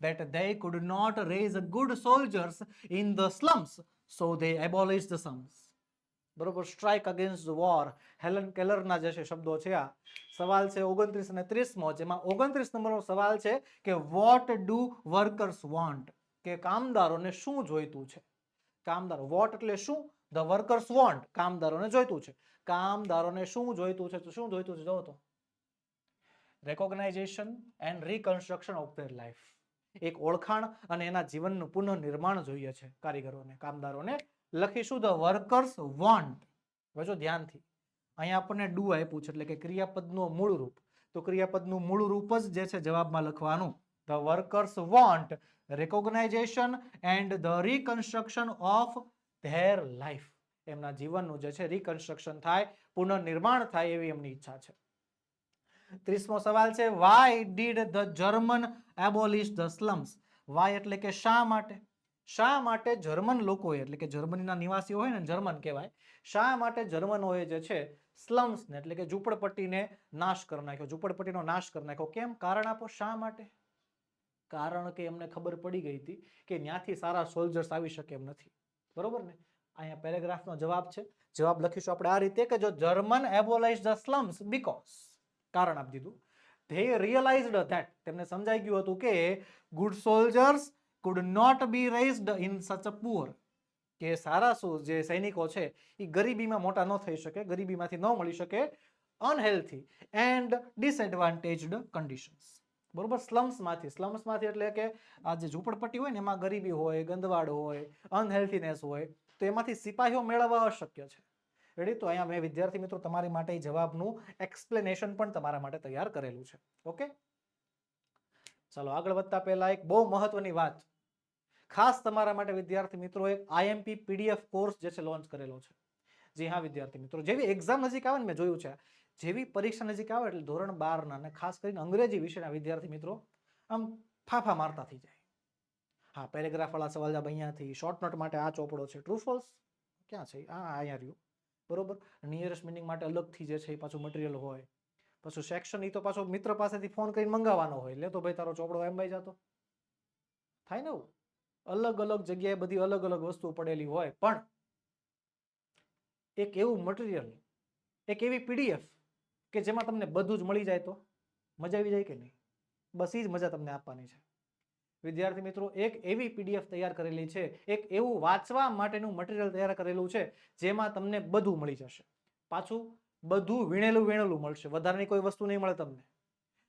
that they could not raise good soldiers in the slums, so they abolished the slums. બરોબર? Strike against war, Helen કેલરના જે છે શબ્દો છે. આ સવાલ છે 29 અને 30મો, જેમાં 29 નંબરનો સવાલ છે કે વોટ ડુ વર્કર્સ વોન્ટ? કે કામદારોને શું જોઈતું છે? કામદારો, વોટ એટલે શું? ધ વર્કર્સ વોન્ટ, કામદારોને જોઈતું છે. કામદારોને શું જોઈતું છે? તો શું જોઈતું છે? જોવો તો recognisation and reconstruction of their life. એક ઓળખાણ અને એના જીવનનું પુનઃનિર્માણ જોઈએ છે કારીગરોને, કામદારોને. લખીશું ધ વર્કર્સ વોન્ટ. વજો ધ્યાનથી, અહીંયા આપણને ડુ આપ્યું છે એટલે કે ક્રિયાપદનું મૂળ રૂપ. તો ક્રિયાપદનું મૂળ રૂપ જ જે છે જવાબમાં લખવાનું. The workers want recognisation and the reconstruction of their life. એમના જીવનનું જે છે રીકન્સ્ટ્રક્શન થાય, પુનઃનિર્માણ થાય એવી એમની ઈચ્છા છે. 30મો સવાલ છે, why did the German abolish the slums? Why એટલે કે શા માટે? શા માટે જર્મન લોકોએ, એટલે કે જર્મનીના નિવાસીઓ હોય ને જર્મન કહેવાય, શા માટે જર્મનોએ જે છે સ્લમ્સને એટલે કે ઝૂંપડપટ્ટીને નાશ કરી નાખ્યો, ઝૂંપડપટ્ટીનો નાશ કરી નાખ્યો? કેમ? કારણ આપો. શા માટે? કારણ કે એમને ખબર પડી ગઈ હતી કે ત્યાંથી સારા સોલ્જર્સ આવી શકે એમ નથી. બરોબર ને? અહીંયા પેરેગ્રાફનો જવાબ છે. જવાબ લખીશું આપણે આ રીતે કે જો જર્મન એબોલાઇઝ ધ સ્લમ્સ બીકોઝ, કારણ આપી દીધું, they realized that તેમને સમજાઈ ગયું હતું કે good soldiers could not be raised in such a poor, કે સારા જે સૈનિકો છે એ ગરીબીમાં મોટા ન થઈ શકે, ગરીબીમાંથી ન મળી શકે, unhealthy and disadvantaged conditions. બરોબર, સ્લમ્સમાંથી એટલે કે આ જે ઝૂંપડપટ્ટી હોય ને એમાં ગરીબી હોય, ગંદવાડ હોય, અનહેલ્થીનેસ હોય, તો એમાંથી સિપાહીઓ મેળવવા અશક્ય છે. રેડી? તો અહીંયા મેં વિદ્યાર્થી મિત્રો તમારી માટે જવાબનું એક્સપ્લેનેશન પણ તમારા માટે તૈયાર કરેલું છે. ઓકે, ચાલો આગળ વધતા પહેલા એક બહુ મહત્વની વાત, ખાસ તમારા માટે વિદ્યાર્થી મિત્રો એક આઈએમપી પીડીએફ કોર્સ જે છે લોન્ચ કરેલો છે. જી હા વિદ્યાર્થી મિત્રો, જેવી એક્ઝામ નજીક આવે ને, મેં જોયું છે જેવી પરીક્ષા નજીક આવે એટલે ધોરણ 12 ના અને ખાસ કરીને અંગ્રેજી વિષયના વિદ્યાર્થી મિત્રો આમ ફાફા મારતા થઈ જાય. હા, પેરેગ્રાફ વાળા સવાલ જવાબ અહીંયાથી, શોર્ટ નોટ માટે આ ચોપડો છે, ટ્રુ ફોલ્સ ક્યાં છે, અહીંયા રહ્યું. બરોબર, નિયરેસ્ટ મિનિંગ માટે અલગથી જે છે એ પાછું મટીરિયલ હોય, પાછું સેક્શન એ તો પાછો મિત્ર પાસેથી ફોન કરીને મંગાવવાનો હોય, લે તો ભાઈ તારો ચોપડો એમ ભાઈ જતો થાય ને. અલગ અલગ જગ્યાએ બધી અલગ અલગ વસ્તુ પડેલી હોય, પણ એક એવું મટીરિયલ, એક એવી પીડીએફ કે જેમાં તમને બધું જ મળી જાય તો મજા આવી જાય કે નહીં? બસ એ જ મજા તમને આપવાની છે વિદ્યાર્થી મિત્રો. એક એવી પીડીએફ તૈયાર કરેલી છે, એક એવું વાંચવા માટેનું મટીરિયલ તૈયાર કરેલું છે જેમાં તમને બધું મળી જશે, પાછું બધું વીણેલું મળશે, વધારાની કોઈ વસ્તુ નહીં મળે તમને.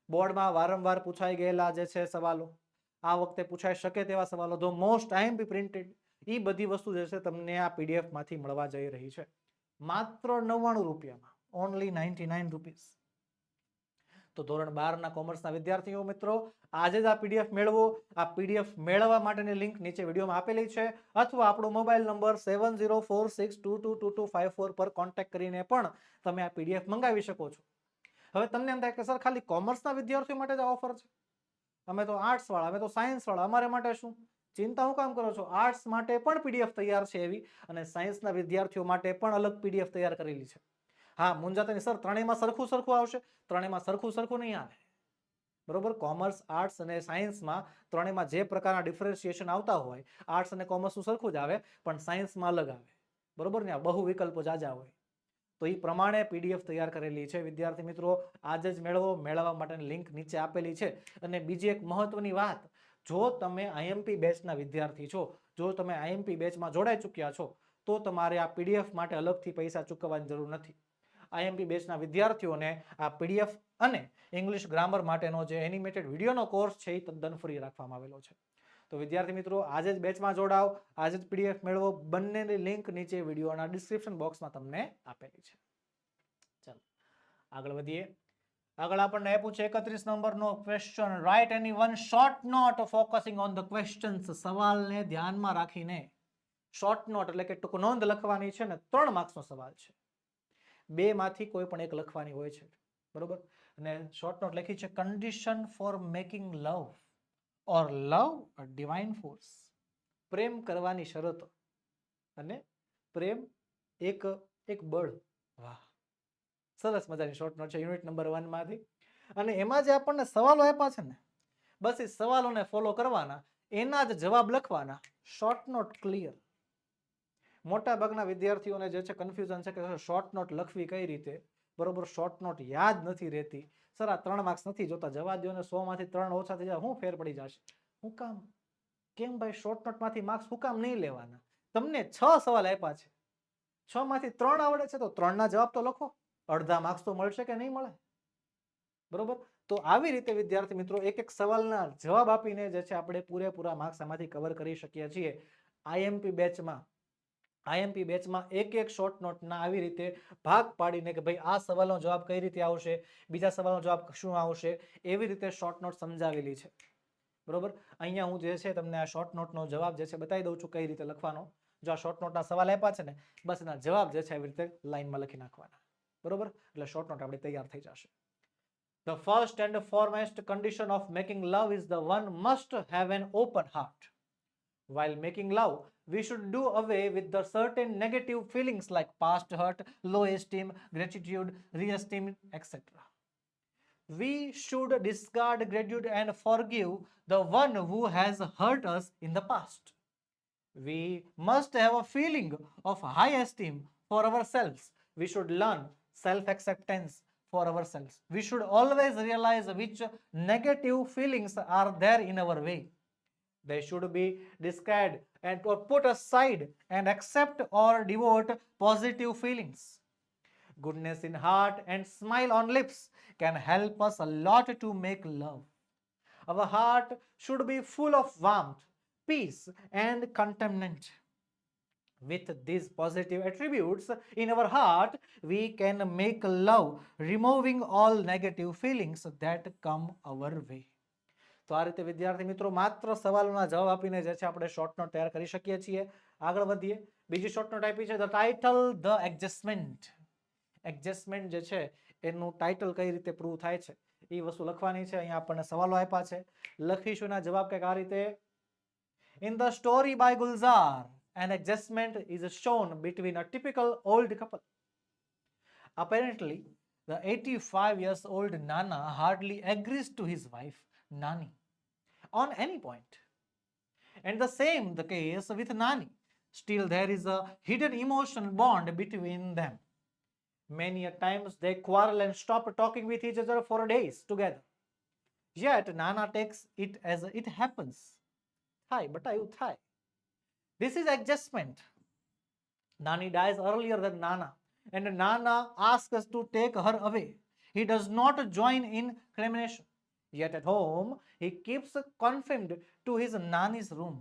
બોર્ડમાં વારંવાર પૂછાઈ ગયેલા જે છે સવાલો, આ વખતે પૂછાઈ શકે તેવા સવાલો, ધ મોસ્ટ આઈએમપી પ્રિન્ટેડ, એ બધી વસ્તુ જે છે તમને આ પીડીએફ માંથી મળવા જઈ રહી છે માત્ર 99 રૂપિયામાં, ઓનલી 99 રૂપીસ. તો ધોરણ 12 ના કોમર્સના વિદ્યાર્થીઓ મિત્રો આજે જ આ પીડીએફ મેળવો. આ પીડીએફ મેળવવા માટેની લિંક નીચે વિડીયોમાં આપેલી છે, અથવા આપણો મોબાઈલ નંબર 7046222254 પર કોન્ટેક્ટ કરીને પણ તમે આ પીડીએફ મંગાવી શકો છો. હવે તમને એમ થાય કે સર ખાલી કોમર્સના વિદ્યાર્થીઓ માટે જ આ ઓફર છે, અમે તો આર્ટ્સ વાળા, અમે તો સાયન્સ વાળા, અમારે માટે શું? ચિંતા હું કામ કરો છો? આર્ટ્સ માટે પણ પીડીએફ તૈયાર છે એવી, અને સાયન્સના વિદ્યાર્થીઓ માટે પણ અલગ પીડીએફ તૈયાર કરેલી છે. હા, મુંજાતા નહીં સર, ત્રણેયમાં સરખું આવશે? ત્રણેયમાં સરખું નહીં આવે. બરોબર, કોમર્સ, આર્ટ્સ અને સાયન્સમાં ત્રણેયમાં જે પ્રકારના ડિફરન્શિએશન આવતા હોય, આર્ટ્સ અને કોમર્સનું સરખું જ આવે, પણ સાયન્સમાં અલગ આવે. બરોબર ને, બહુ વિકલ્પો જાજા હોય, તો એ પ્રમાણે પીડીએફ તૈયાર કરેલી છે વિદ્યાર્થી મિત્રો. આજે જ મેળવો, મેળવવા માટેની લિંક નીચે આપેલી છે. અને બીજી એક મહત્વની વાત, જો તમે આઈએમપી બેચના વિદ્યાર્થી છો, જો તમે આઈએમપી બેચમાં જોડાઈ ચૂક્યા છો, તો તમારે આ પીડીએફ માટે અલગથી પૈસા ચૂકવવાની જરૂર નથી. આઈએમપી બેચના વિદ્યાર્થીઓને આ પીડીએફ અને ઇંગ્લિશ ગ્રામર માટેનો જે એનિમેટેડ વિડીયોનો કોર્સ છે એ તદ્દન ફ્રી રાખવામાં આવેલો છે. તો વિદ્યાર્થી મિત્રો આજે જ બેચમાં જોડાઓ, આજે જ પીડીએફ મેળવો. બંનેની લિંક નીચે વિડીયોના ડિસ્ક્રિપ્શન બોક્સમાં તમને આપેલી છે. ચાલો આગળ વધીએ. આગળ આપણને આપ્યું છે 31 નંબરનો question, write any one short note focusing on the questions. સવાલને ધ્યાનમાં રાખીને શોર્ટ નોટ એટલે કે ટૂંક નોંધ લખવાની છે ને 3 માર્ક્સનો સવાલ છે. 2 માંથી કોઈ પણ એક લખવાની હોય છે. બરોબર, અને શોર્ટ નોટ લખી છે, condition for making love or love a divine force. પ્રેમ કરવાની શરતો અને પ્રેમ એક બળ. વાહ, સરસ મજાની શોર્ટ નોટ છે, યુનિટ નંબર 1 માંથી. અને એમાં જે આપણને સવાલો આપ્યા છે ને, બસ એ સવાલોને ફોલો કરવાના, એના જ જવાબ લખવાના. Short note clear. મોટા ભાગના વિદ્યાર્થીઓને જે છે કન્ફ્યુઝન છે કે શોર્ટ નોટ લખવી કઈ રીતે. બરોબર, શોર્ટ નોટ યાદ નથી રહેતી. સર આ 3 માર્ક્સ નથી જોતા, જવા દો ને, 100 માંથી 3 ઓછા થઈ જાય, શું ફેર પડી જશે? હું કામ? કેમ ભાઈ, શોર્ટ નોટ માંથી માર્ક્સ હું કામ નહીં લેવાના? તમને 6 સવાલ આપ્યા છે, 6 માંથી 3 આવડે છે, તો 3 ના જવાબ તો લખો, અડધા માર્ક્સ તો મળશે કે નહીં મળે? બરોબર, તો આવી રીતે વિદ્યાર્થી મિત્રો એક એક સવાલના જવાબ આપીને જે છે આપણે પૂરેપૂરા માર્ક્સ આમાંથી કવર કરી શકીએ છીએ. આઈએમપી બેચમાં એક શોર્ટ નોટના આવી રીતે ભાગ પાડીને કે ભાઈ આ સવાલનો જવાબ કઈ રીતે આવશે, બીજા સવાલનો જવાબ શું આવશે, એવી રીતે શોર્ટ નોટ સમજાવેલી છે. બરોબર, અહીંયા હું જે છે તમને આ શોર્ટ નોટનો જવાબ જે છે બતાવી દઉં છું કઈ રીતે લખવાનો. જો આ શોર્ટ નોટના સવાલ આપ્યા છે ને, બસ એના જવાબ જે છે આવી રીતે લાઈનમાં લખી નાખવાના. બરોબર, એટલે શોર્ટ નોટ આપણી તૈયાર થઈ જશે. The first and foremost condition of making love is the one must have an open heart. While making love, we should do away with the certain negative feelings like past hurt, low esteem, gratitude, re-esteem, etc. We should discard gratitude and forgive the one who has hurt us in the past. We must have a feeling of high esteem for ourselves. We should learn self-acceptance, for ourselves. We should always realize which negative feelings are there in our way. They should be discarded and or put aside and accept or devote positive feelings. Goodness in heart and smile on lips can help us a lot to make love. Our heart should be full of warmth, peace, and contentment. With these positive attributes in our heart, we can make love, removing all negative feelings that come our way. તો આ રીતે વિદ્યાર્થી મિત્રો માત્ર સવાલોના જવાબ આપીને જે છે આપણે શોર્ટ નોટ તૈયાર કરી શકીએ છીએ. આગળ વધીએ. બીજી શોર્ટ નોટ આપી છે the title the adjustment. Adjustment જે છે એનું ટાઇટલ કઈ રીતે પ્રૂવ થાય છે એ વસ્તુ લખવાની છે. અહીંયા આપણને સવાલો આપ્યા છે, લખીશું ના જવાબ કંઈક આ રીતે. In the story by Gulzar, an adjustment is shown between a typical old couple. Apparently, the 85 years old Nana hardly agrees to his wife, Nani, on any point. And the same the case with Nani. Still, there is a hidden emotional bond between them. Many a times they quarrel and stop talking with each other for days together. Yet, Nana takes it as it happens. Hi, but I would hi. This is adjustment. Nani dies earlier than Nana, and Nana asks us to take her away. He does not join in cremation. Yet at home, he keeps confined to his Nani's room.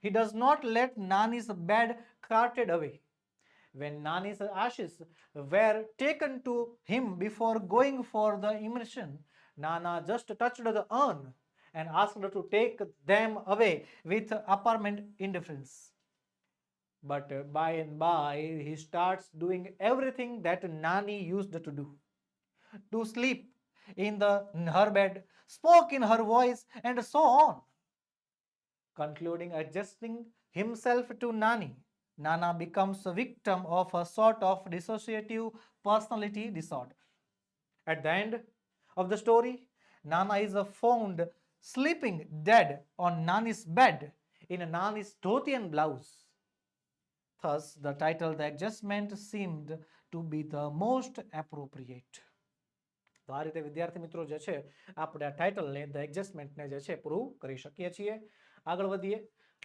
He does not let Nani's bed carted away. When Nani's ashes were taken to him before going for the immersion, Nana just touched the urn and asked to take them away with apparent indifference. But by and by, he starts doing everything that Nani used to do. To sleep in her bed, spoke in her voice, and so on. Concluding adjusting himself to Nani, Nana becomes a victim of a sort of dissociative personality disorder. At the end of the story, Nana is found sleeping dead on Nani's bed in Nani's dhoti and blouse. Thus, the title The Adjustment seemed to be the most appropriate. તો આ રીતે વિદ્યાર્થી મિત્રો જે છે આપણે આ ટાઇટલને the એડજસ્ટમેન્ટને જે છે પ્રૂવ કરી શકીએ છીએ. આગળ વધીએ.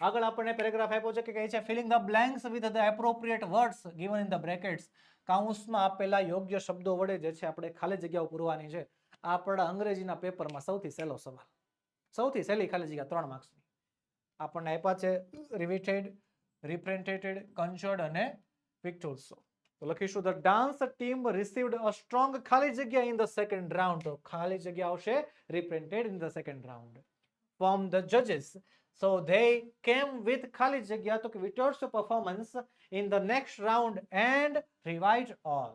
આગળ આપણને પેરેગ્રાફ આપ્યો છે કે કહે છે filling the blanks with the appropriate words given in the brackets. કાઉન્સમાં આપેલા યોગ્ય શબ્દો વડે જે છે આપણે ખાલી જગ્યાઓ પૂરવાની છે. આ આપણા અંગ્રેજીના પેપરમાં સૌથી સહેલો સવાલ, સૌથી સહેલી ખાલી જગ્યા 3 માર્ક્સની આપણને આપ્યા છે. રિવિટેડ, represented, conjured અને pictorial. તો લખીશું the dance team received a strong ખાલી જગ્યા ઇન ધ સેકન્ડ રાઉન્ડ. તો ખાલી જગ્યા આવશે represented in the second round from the judges. So they came with ખાલી જગ્યા તો કે Vittor's performance in the next round and revised all.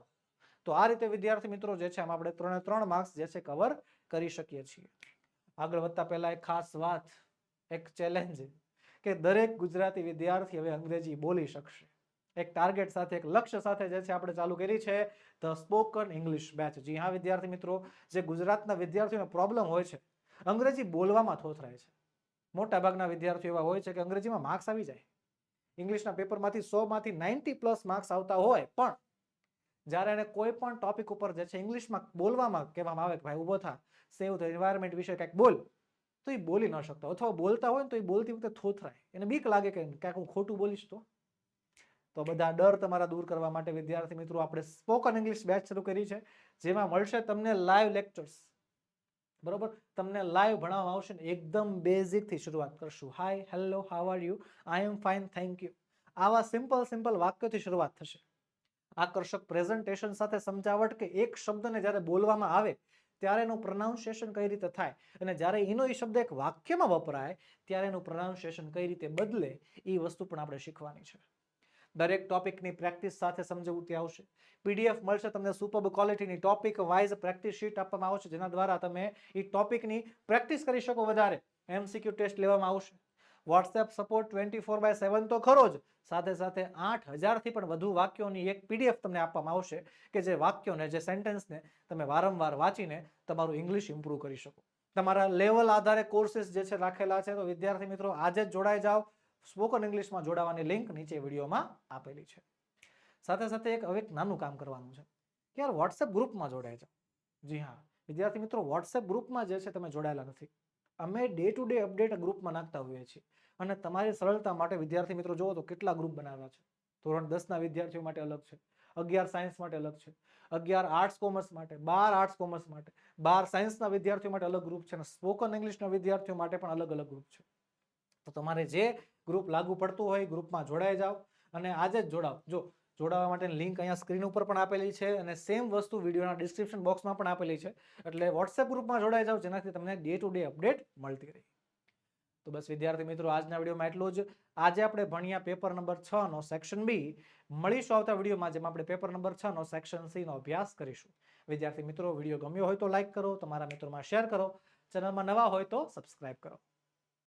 તો આ રીતે વિદ્યાર્થી મિત્રો જે છે આમાં આપણે 3 માર્ક્સ જે છે કવર કરી શકીએ છીએ. આગળ વધતા પહેલા એક ખાસ વાત, એક ચેલેન્જ કે દરેક ગુજરાતી વિદ્યાર્થી હવે અંગ્રેજી બોલી શકશે. એક ટાર્ગેટ સાથે, એક લક્ષ્ય સાથે જે છે આપણે ચાલુ કરી છે ધ સ્પોકન ઇંગ્લિશ બેચ. જી હા વિદ્યાર્થી મિત્રો, જે ગુજરાતના વિદ્યાર્થીઓનો પ્રોબ્લેમ હોય છે અંગ્રેજી બોલવામાં થોથરાય છે. મોટા ભાગના વિદ્યાર્થીઓ એવા હોય છે કે અંગ્રેજીમાં માર્ક્સ આવી જાય, ઇંગ્લિશના પેપરમાંથી 100માંથી 90+ માર્ક્સ આવતા હોય, પણ જ્યારે એને કોઈ પણ ટોપિક ઉપર જે છે ઇંગ્લિશમાં બોલવામાં કહેવામાં આવે કે ભાઈ ઊભો થા, સેવ ધ એન્વાયરમેન્ટ વિશે કંઈક બોલ, તો એ બોલી ન શકતો, અથવા બોલતા હોય ને તો એ બોલતી વખતે થોથરાય, એને બીક લાગે કે ક્યાંક હું ખોટું બોલીશ તો બધા ડર તમારા દૂર કરવા માટે વિદ્યાર્થી મિત્રો આપણે સ્પોકન ઇંગ્લિશ બેચ શરૂ કરી છે, જેમાં મળશે તમને લાઈવ લેક્ચર્સ. બરોબર, તમને લાઈવ ભણાવવામાં આવશે ને એકદમ બેઝિક થી શરૂઆત કરશું. Hi, hello, how are you, I am fine, thank you, આવા સિમ્પલ વાક્યોથી શરૂઆત થશે. આકર્ષક પ્રેઝન્ટેશન સાથે સમજાવટ કે એક શબ્દને જ્યારે બોલવામાં આવે ત્યારે એનું પ્રોનાઉન્સિએશન કઈ રીતે થાય અને જ્યારે એનો એ શબ્દ એક વાક્યમાં વપરાય ત્યારે એનું પ્રોનાઉન્સિએશન કઈ રીતે બદલે એ વસ્તુ પણ આપણે શીખવાની છે. દરેક ટોપિકની પ્રેક્ટિસ સાથે સમજાવતી આવશે. પીડીએફ મળશે તમને સુપર્બ ક્વોલિટીની, ટોપિક વાઇઝ પ્રેક્ટિસ શીટ આપવામાં આવશે જેના દ્વારા તમે એ ટોપિકની પ્રેક્ટિસ કરી શકો વધારે. એમસીક્યુ ટેસ્ટ લેવામાં આવશે. વોટ્સએપ સપોર્ટ 24/7 તો ખરો જ, સાથે સાથે 8000થી પણ વધુ વાક્યોની એક પીડીએફ તમને આપવામાં આવશે કે જે વાક્યોને, જે સેન્ટેન્સને તમે વારંવાર વાંચીને તમારું ઇંગ્લિશ ઇમ્પ્રૂવ કરી શકો. તમારા લેવલ આધારે કોર્સીસ જે છે રાખેલા છે, તો વિદ્યાર્થી મિત્રો આજે જ જોડાઈ જાઓ. સ્પોકન ઇંગ્લિશમાં જોડાવાની લિંક નીચે વિડીયોમાં આપેલી છે. સાથે સાથે એક નાનું કામ કરવાનું છે કે યાર વોટ્સએપ ગ્રુપમાં જોડાઈ જાઓ. જી હા વિદ્યાર્થી મિત્રો, વોટ્સએપ ગ્રુપમાં જે છે તમે જોડાયેલા નથી. અમે ડે ટુ ડે અપડેટ ગ્રુપમાં નાખતા હોઈએ છીએ અને તમારી સરળતા માટે વિદ્યાર્થી મિત્રો જુઓ તો કેટલા ગ્રુપ બનાવ્યા છે. ધોરણ 10ના વિદ્યાર્થીઓ માટે અલગ છે, 11 સાયન્સ માટે અલગ છે, 11 આર્ટ્સ કોમર્સ માટે, 12 આર્ટ્સ કોમર્સ માટે, 12 સાયન્સના વિદ્યાર્થીઓ માટે અલગ ગ્રુપ છે અને સ્પોકન ઇંગ્લિશના વિદ્યાર્થીઓ માટે પણ અલગ અલગ ગ્રુપ છે. તો તમારે જે ગ્રુપ લાગુ પડતું હોય ગ્રુપમાં જોડાઈ જાઓ અને આજે જ જોડાઓ. જો જોડાવા માટેની લિંક અહીંયા સ્ક્રીન ઉપર પણ આપેલી છે અને સેમ વસ્તુ વિડીયોના ડિસ્ક્રિપ્શન બોક્સમાં પણ આપેલી છે. એટલે વોટ્સએપ ગ્રુપમાં જોડાઈ જાઓ જેનાથી તમને ડે ટુ ડે અપડેટ મળતી રહે. તો બસ વિદ્યાર્થી મિત્રો, આજના વિડીયોમાં એટલું જ. આજે આપણે ભણ્યા પેપર નંબર 6 નો સેક્શન બી. મળીશું આવતા વિડીયોમાં જેમાં આપણે પેપર નંબર 6 નો સેક્શન સી નો અભ્યાસ કરીશું. વિદ્યાર્થી મિત્રો, વિડીયો ગમ્યો હોય તો લાઈક કરો, તમારા મિત્રોમાં શેર કરો, ચેનલમાં નવા હોય તો સબસ્ક્રાઇબ કરો.